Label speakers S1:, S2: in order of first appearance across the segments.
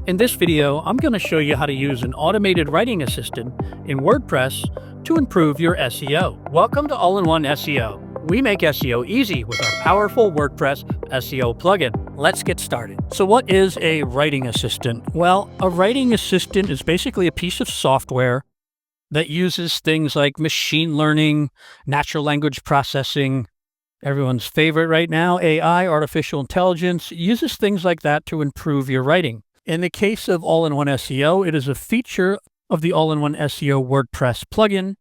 S1: In this video, I'm going to show you how to use an automated writing assistant in WordPress to improve your SEO. Welcome to All-in-One SEO. We make SEO easy with our powerful WordPress SEO plugin. Let's get started. So what is a writing assistant? Well, a writing assistant is basically a piece of software that uses things like machine learning, natural language processing, everyone's favorite right now, AI, artificial intelligence, uses things like that to improve your writing. In the case of All-in-One SEO, it is a feature of the All-in-One SEO WordPress plugin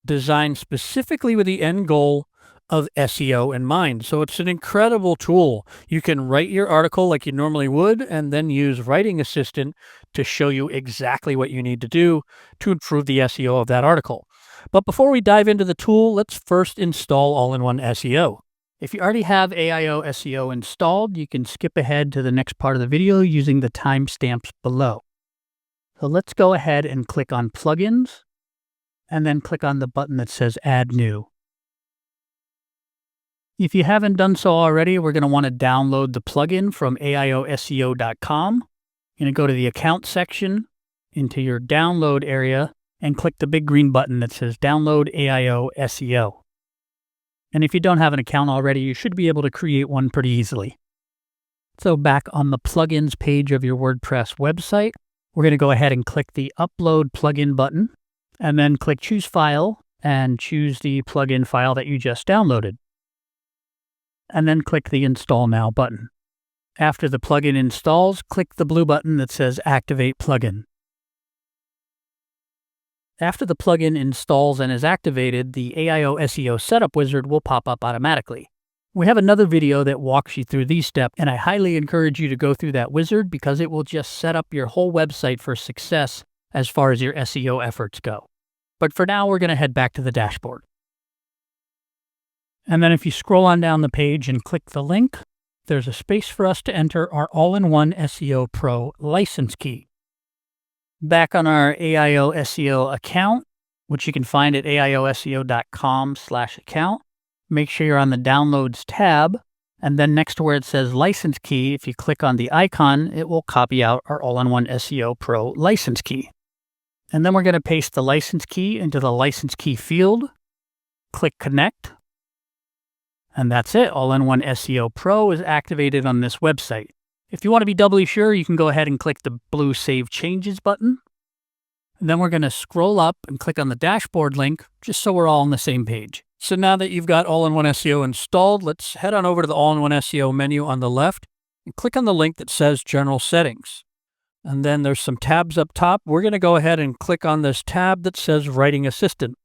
S1: designed specifically with the end goal of SEO in mind. So it's an incredible tool. You can write your article like you normally would and then use Writing Assistant to show you exactly what you need to do to improve the SEO of that article. But before we dive into the tool, let's first install All-in-One SEO. If you already have AIOSEO installed, you can skip ahead to the next part of the video using the timestamps below. So let's go ahead and click on Plugins, and then click on the button that says Add New. If you haven't done so already, we're going to want to download the plugin from AIOSEO.com. You're going to go to the Account section, into your Download area, and click the big green button that says Download AIOSEO. And if you don't have an account already, you should be able to create one pretty easily. So back on the Plugins page of your WordPress website, we're going to go ahead and click the Upload Plugin button, and then click Choose File, and choose the plugin file that you just downloaded. And then click the Install Now button. After the plugin installs, click the blue button that says Activate Plugin. After the plugin installs and is activated, the AIOSEO setup wizard will pop up automatically. We have another video that walks you through these steps, and I highly encourage you to go through that wizard because it will just set up your whole website for success as far as your SEO efforts go. But for now, we're going to head back to the dashboard. And then if you scroll on down the page and click the link, there's a space for us to enter our All-in-One SEO Pro license key. Back on our AIOSEO account, which you can find at AIOSEO.com/account, make sure you're on the Downloads tab, and then next to where it says License Key, if you click on the icon, it will copy out our All-in-One SEO Pro license key. And then we're going to paste the license key into the license key field, click Connect, and that's it. All-in-One SEO Pro is activated on this website. If you want to be doubly sure, you can go ahead and click the blue Save Changes button. And then we're going to scroll up and click on the dashboard link, just so we're all on the same page. So now that you've got All-in-One SEO installed, let's head on over to the All-in-One SEO menu on the left and click on the link that says General Settings. And then there's some tabs up top. We're going to go ahead and click on this tab that says Writing Assistant.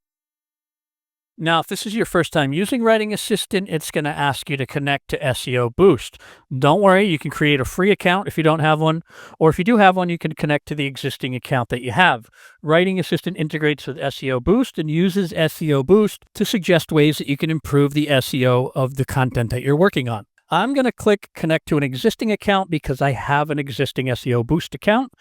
S1: Now, if this is your first time using Writing Assistant, it's going to ask you to connect to SEOBoost. Don't worry, you can create a free account if you don't have one, or if you do have one, you can connect to the existing account that you have. Writing Assistant integrates with SEOBoost and uses SEOBoost to suggest ways that you can improve the SEO of the content that you're working on. I'm going to click Connect to an existing account because I have an existing SEOBoost account.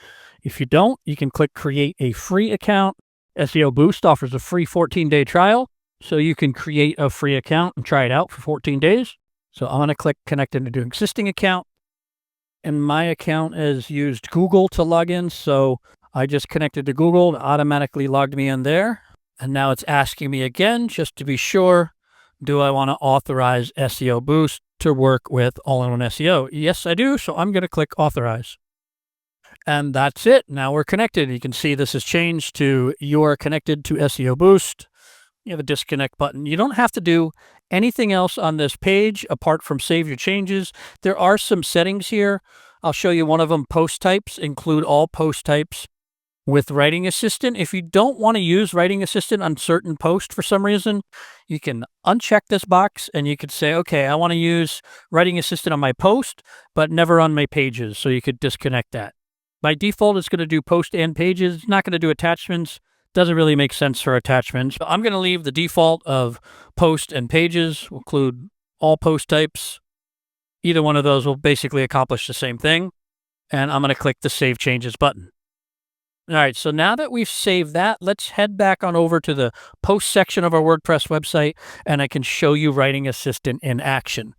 S1: If you don't, you can click Create a Free Account. SEOBoost offers a free 14-day trial. So you can create a free account and try it out for 14 days. So I'm going to click Connect into an existing account. And my account has used Google to log in. So I just connected to Google and automatically logged me in there. And now it's asking me again, just to be sure, do I want to authorize SEOBoost to work with All-in-One SEO? Yes, I do. So I'm going to click Authorize. And that's it. Now we're connected. You can see this has changed to You are connected to SEOBoost. You have a disconnect button. You don't have to do anything else on this page apart from save your changes. There are some settings here. I'll show you one of them. Post types. Include all post types with Writing Assistant. If you don't want to use Writing Assistant on certain posts for some reason, you can uncheck this box and you could say, okay, I want to use Writing Assistant on my post, but never on my pages. So you could disconnect that. By default, it's going to do post and pages. It's not going to do attachments. Doesn't really make sense for attachments. I'm going to leave the default of post and pages. We'll include all post types. Either one of those will basically accomplish the same thing. And I'm going to click the Save Changes button. All right, so now that we've saved that, let's head back on over to the post section of our WordPress website, and I can show you Writing Assistant in action.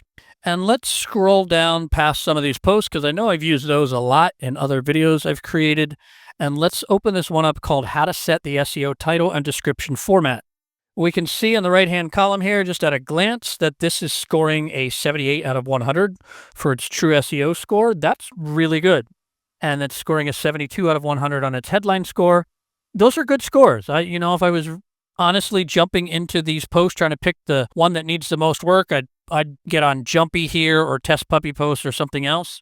S1: And let's scroll down past some of these posts because I know I've used those a lot in other videos I've created. And let's open this one up called How to Set the SEO Title and Description Format. We can see on the right-hand column here, just at a glance, that this is scoring a 78 out of 100 for its true SEO score. That's really good. And it's scoring a 72 out of 100 on its headline score. Those are good scores. If I was honestly jumping into these posts trying to pick the one that needs the most work, I'd get on Jumpy here or Test Puppy Post or something else.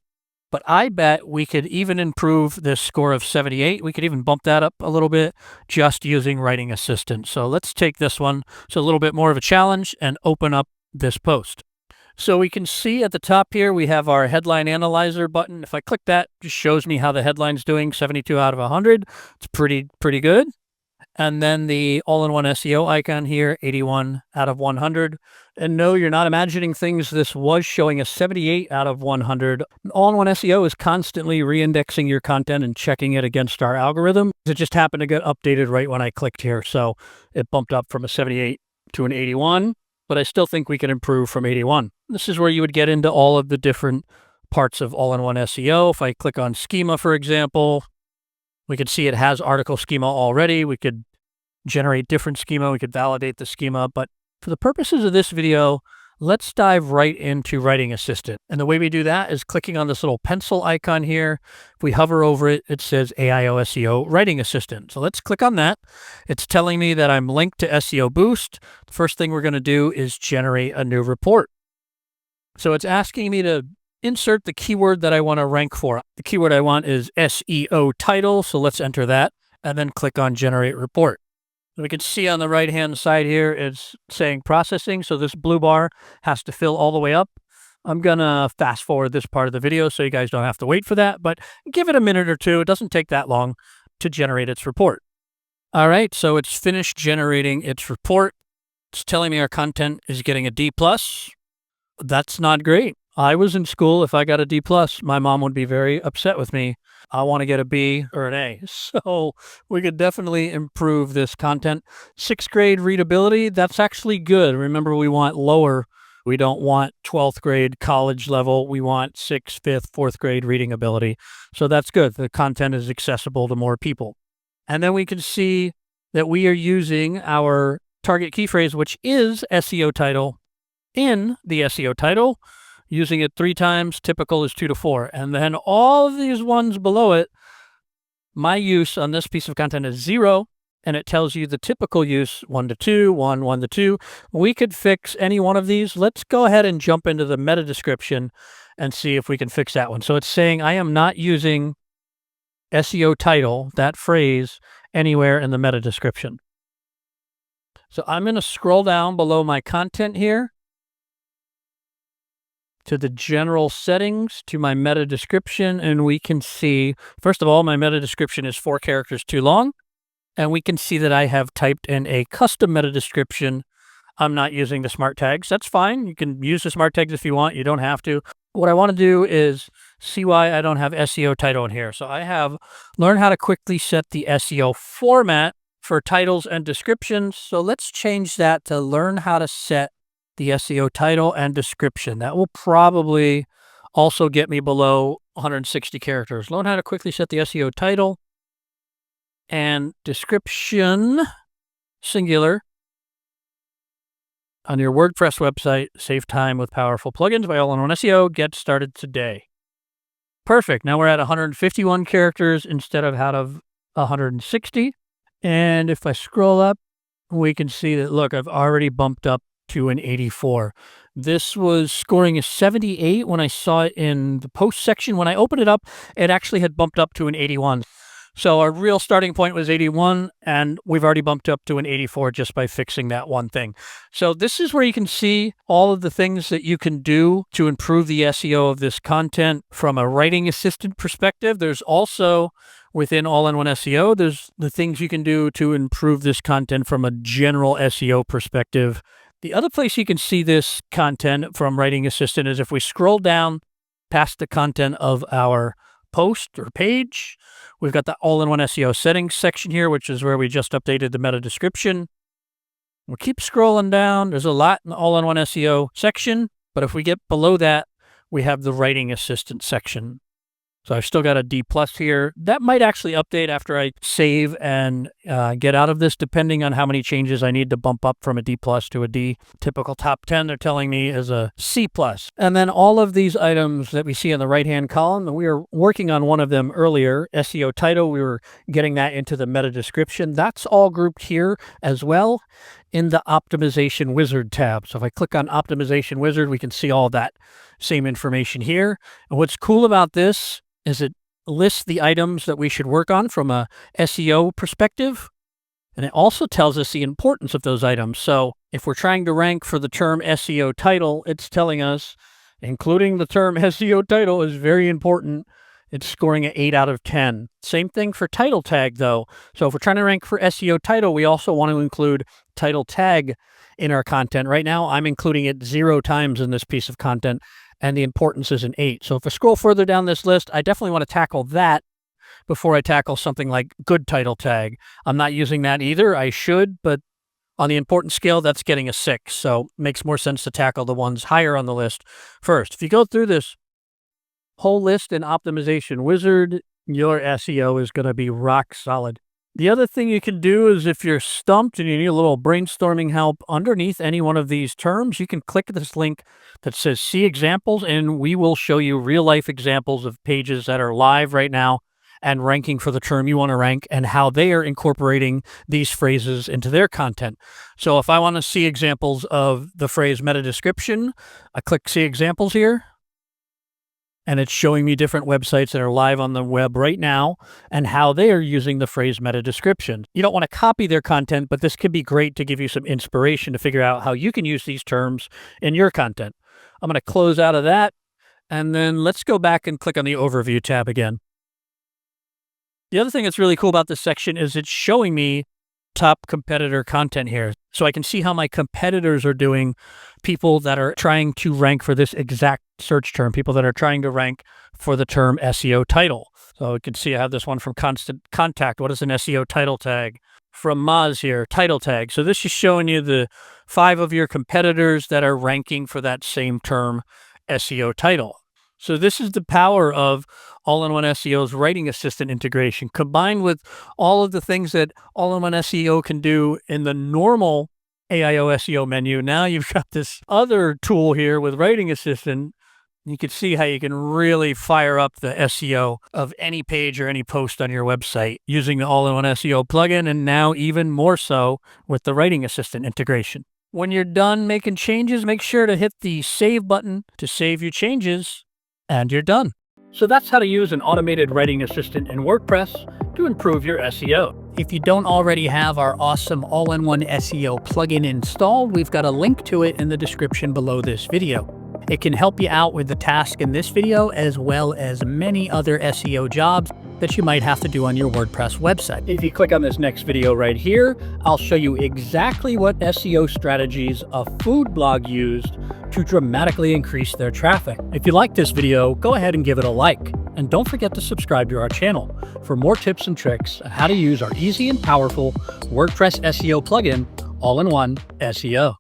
S1: But I bet we could even improve this score of 78. We could even bump that up a little bit just using Writing Assistant. So let's take this one. So a little bit more of a challenge and open up this post. So we can see at the top here, we have our headline analyzer button. If I click that, it just shows me how the headline's doing, 72 out of 100. It's pretty good. And then the all-in-one SEO icon here, 81 out of 100. And no, you're not imagining things. This was showing a 78 out of 100. All-in-one SEO is constantly re-indexing your content and checking it against our algorithm. It just happened to get updated right when I clicked here. So it bumped up from a 78 to an 81, but I still think we can improve from 81. This is where you would get into all of the different parts of all-in-one SEO. If I click on schema, for example, we could see it has article schema already. We could generate different schema. We could validate the schema. But for the purposes of this video, let's dive right into Writing Assistant. And the way we do that is clicking on this little pencil icon here. If we hover over it, it says AIOSEO Writing Assistant. So let's click on that. It's telling me that I'm linked to SEOBoost. The first thing we're going to do is generate a new report. So it's asking me to insert the keyword that I want to rank for. The keyword I want is SEO title. So let's enter that and then click on Generate Report. We can see on the right-hand side here, it's saying processing. So this blue bar has to fill all the way up. I'm going to fast forward this part of the video so you guys don't have to wait for that, but give it a minute or two. It doesn't take that long to generate its report. All right, so it's finished generating its report. It's telling me our content is getting a D+. That's not great. I was in school. If I got a D+, my mom would be very upset with me. I want to get a B or an A. So we could definitely improve this content. 6th grade readability, that's actually good. Remember, we want lower. We don't want 12th grade college level. We want 6th, 5th, 4th grade reading ability. So that's good. The content is accessible to more people. And then we can see that we are using our target key phrase, which is SEO title, in the SEO title. Using it 3 times, typical is 2 to 4. And then all of these ones below it, my use on this piece of content is 0, and it tells you the typical use 1 to 2, 1 to 2. We could fix any one of these. Let's go ahead and jump into the meta description and see if we can fix that one. So it's saying I am not using SEO title, that phrase, anywhere in the meta description. So I'm going to scroll down below my content here to the general settings, to my meta description, and we can see, first of all, my meta description is 4 characters too long, and we can see that I have typed in a custom meta description. I'm not using the smart tags. That's fine. You can use the smart tags if you want. You don't have to. What I want to do is see why I don't have SEO title in here. So I have learn how to quickly set the SEO format for titles and descriptions. So let's change that to learn how to set the SEO title and description. That will probably also get me below 160 characters. Learn how to quickly set the SEO title and description, singular, on your WordPress website. Save time with powerful plugins by All-in-One SEO. Get started today. Perfect. Now we're at 151 characters instead of out of 160. And if I scroll up, we can see that, look, I've already bumped up to an 84. This was scoring a 78 when I saw it in the post section. When I opened it up, it actually had bumped up to an 81. So our real starting point was 81, and we've already bumped up to an 84 just by fixing that one thing. So this is where you can see all of the things that you can do to improve the SEO of this content from a writing assistant perspective. There's also, within All-in-One SEO, there's the things you can do to improve this content from a general SEO perspective. The other place you can see this content from Writing Assistant is if we scroll down past the content of our post or page, we've got the All-in-One SEO settings section here, which is where we just updated the meta description. We'll keep scrolling down. There's a lot in the All-in-One SEO section. But if we get below that, we have the writing assistant section. So I've still got a D+ here. That might actually update after I save and get out of this, depending on how many changes I need to bump up from a D+ to a D. Typical top 10, they're telling me, is a C+. And then all of these items that we see in the right-hand column, we were working on one of them earlier, SEO title. We were getting that into the meta description. That's all grouped here as well in the Optimization Wizard tab. So if I click on Optimization Wizard, we can see all that same information here. And what's cool about this is it lists the items that we should work on from a SEO perspective. And it also tells us the importance of those items. So if we're trying to rank for the term SEO title, it's telling us including the term SEO title is very important. It's scoring an 8 out of 10. Same thing for title tag, though. So if we're trying to rank for SEO title, we also want to include title tag in our content. Right now, I'm including it 0 times in this piece of content, and the importance is an 8. So if I scroll further down this list, I definitely want to tackle that before I tackle something like good title tag. I'm not using that either. I should, but on the importance scale, that's getting a 6. So it makes more sense to tackle the ones higher on the list first. If you go through this whole list in Optimization Wizard, your SEO is going to be rock solid. The other thing you can do is if you're stumped and you need a little brainstorming help underneath any one of these terms, you can click this link that says See Examples, and we will show you real-life examples of pages that are live right now and ranking for the term you want to rank and how they are incorporating these phrases into their content. So if I want to see examples of the phrase meta description, I click See Examples here. And it's showing me different websites that are live on the web right now and how they are using the phrase meta description. You don't want to copy their content, but this could be great to give you some inspiration to figure out how you can use these terms in your content. I'm going to close out of that, and then let's go back and click on the Overview tab again. The other thing that's really cool about this section is it's showing me top competitor content here. So I can see how my competitors are doing, people that are trying to rank for this exact search term, people that are trying to rank for the term SEO title. So you can see I have this one from Constant Contact. What is an SEO title tag? From Moz here, title tag. So this is showing you the 5 of your competitors that are ranking for that same term, SEO title. So this is the power of All-in-One SEO's Writing Assistant integration, combined with all of the things that All-in-One SEO can do in the normal AIOSEO menu. Now you've got this other tool here with Writing Assistant. You can see how you can really fire up the SEO of any page or any post on your website using the All-in-One SEO plugin, and now even more so with the Writing Assistant integration. When you're done making changes, make sure to hit the Save button to save your changes, and you're done. So that's how to use an automated writing assistant in WordPress to improve your SEO. If you don't already have our awesome all-in-one SEO plugin installed, we've got a link to it in the description below this video. It can help you out with the task in this video, as well as many other SEO jobs that you might have to do on your WordPress website. If you click on this next video right here, I'll show you exactly what SEO strategies a food blog used to dramatically increase their traffic. If you like this video, go ahead and give it a like. And don't forget to subscribe to our channel for more tips and tricks on how to use our easy and powerful WordPress SEO plugin, All-in-One SEO.